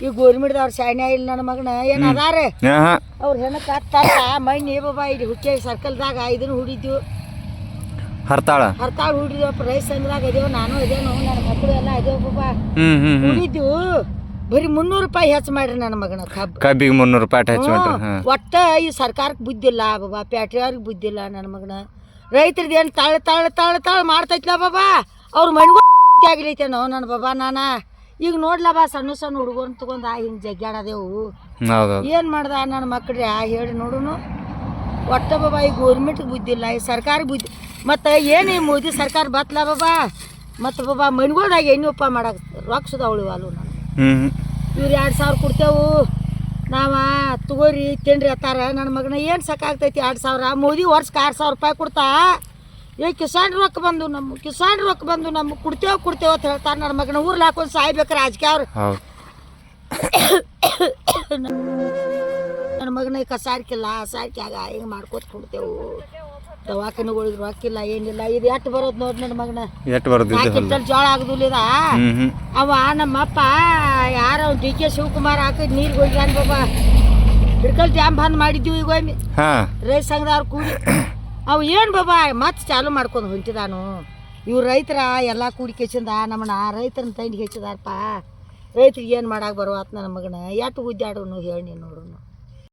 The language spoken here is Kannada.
ಈ ಗೋರ್ಮೆಂಟ್ದವ್ರು ಶಾಣ್ಯ ಇಲ್ಲ ನನ್ನ ಮಗನ ಏನು ಅದಾರ ಅವ್ರು ಹೆಣಕ್ಕೆ ಹತ್ತಾರ ಮಣ್ಣಿ ಬಾಬಾ ಇಲ್ಲಿ ಹುಚ್ಚೆ ಸರ್ಕಲ್ದಾಗ ಇದನ್ನು ಹುಡಿದ್ವು ಹರ್ತಾಳ ಹುಡಿದ್ವಪ್ಪ ರೈಸ್ ಸಂಘದಾಗ ಅದೇವು ನಾನು ಅದೇನು ನನ್ನ ಮಕ್ಕಳು ಎಲ್ಲ ಅದೇವು ಬಾಬಾ ಹುಡಿದ್ವು ಬರೀ 300 ರೂಪಾಯಿ ಹೆಚ್ಚು ಮಾಡ್ರಿ ನನ್ನ ಮಗನ ಕಬ್ಬಿಗೆ 300 ರೂಪಾಯಿ ಹೆಚ್ಚು ಮಾಡ್ರಿ ಒಟ್ಟ ಈ ಸರ್ಕಾರಕ್ಕೆ ಬುದ್ಧಿಲ್ಲ ಬಾಬಾ ಪ್ಯಾಟ್ರಿಯವ್ರಿಗೆ ಬುದ್ಧಿಲ್ಲ ನನ್ನ ಮಗನ ರೈತರದ್ದು ಏನು ತಾಳ ಮಾಡ್ತೈತ್ಲ ಬಾಬಾ ಅವ್ರ ಮನೆಗೂ ಆಗ್ಲೈತೇನೋ ನನ್ನ ಬಾಬಾ ಈಗ ನೋಡ್ಲಾ ಬಾ ಸಣ್ಣ ಹುಡುಗರನ್ನ ತಗೊಂಡು ಹಿಂಗೆ ಜಗ್ಗಾಡದೇವು ಏನು ಮಾಡ್ದ ನನ್ನ ಮಕ್ಳ್ರಿ ಹೇಳಿ ನೋಡುನು ಒಟ್ಟ ಬಾಬಾ ಈ ಗೋರ್ಮೆಂಟ್ಗೆ ಬುದ್ಧಿಲ್ಲ ಈ ಸರ್ಕಾರ ಬುದ್ಧಿ ಮತ್ತು ಏನು ಈ ಮೋದಿ ಸರ್ಕಾರ ಬತ್ಲ ಬಾಬಾ ಮತ್ತು ಬಾಬಾ ಮನೆಗಳ್ದಾಗ ಎಣ್ಣೆ ಉಪ್ಪ ಮಾಡಕ್ಕೆ ರೊಕ್ಕ ಅವಳಿವಲ್ಲು ನಾನು ಇವ್ರು 2000 ಕೊಡ್ತೇವು ನಾವು ತಗೋರಿ ತಿನ್ರಿ ಅತ್ತಾರ ನನ್ನ ಮಗನ ಏನು ಸಾಕಾಗ್ತೈತಿ 2000 ಮೋದಿ ವರ್ಷಕ್ಕೆ 6000 ರೂಪಾಯಿ ಕೊಡ್ತಾ ಕಿಸಾನ್ ರೊಕ್ಕ ಬಂದು ನಮ್ಮ ಕೊಡ್ತೇವೆ ಅಂತ ಹೇಳ್ತಾರೆ ನನ್ನ ಮಗನ ಊರ್ಲಿ ಹಾಕೊಂಡು ಸಾಯ್ಬೇಕು ರಾಜಕೀಯ ಅವ್ರು ನನ್ನ ಮಗನ ಕಸಾರಿಕಿಲ್ಲ ಸಾರಿಕೆಯಾಗ ಹಿಂಗೆ ಮಾಡ್ಕೋತ ಕೊಡ್ತೇವು ದವಾಖಾನೆಗಳಿಗೆ ರೊಕ್ಕಿಲ್ಲ ಏನಿಲ್ಲ ಇದು ಎಟ್ಟು ಬರೋದು ನೋಡಿ ನನ್ನ ಮಗನ ಜೋಳ ಆಗುದಿಲ್ಲ ಅವ ನಮ್ಮಪ್ಪ ಯಾರ DK ಶಿವಕುಮಾರ್ ಹಾಕಿ ನೀರಿಗೆ ಹೋಗ್ಯಾನ ಬಾಬಾ ಹಿಡ್ಕಲ್ ಡ್ಯಾಮ್ ಬಂದ್ ಮಾಡಿದ್ವಿ ಈಗ ಒಮ್ಮೆ ರೈತ ಸಂಘದವ್ರು ಕೂಡಿ ಅವು ಏನು ಬಾಬಾ ಮತ್ತೆ ಚಾಲು ಮಾಡ್ಕೊಂಡು ಹೊಂಟಿದಾನು ಇವ್ರು ರೈತರ ಎಲ್ಲ ಕೂಡಿಕೆಸಿಂದ ನಮ್ಮನ್ನ ರೈತರನ್ನ ತಂಡಿಗೆ ಹೆಚ್ಚಿದಾರಪ್ಪ ರೈತರಿಗೆ ಏನು ಮಾಡಕ್ಕೆ ಬರುವಾತ್ ನನ್ನ ಮಗನ ಎಷ್ಟು ಗುದ್ದಾಡೋನು ಹೇಳಿ ನೋಡು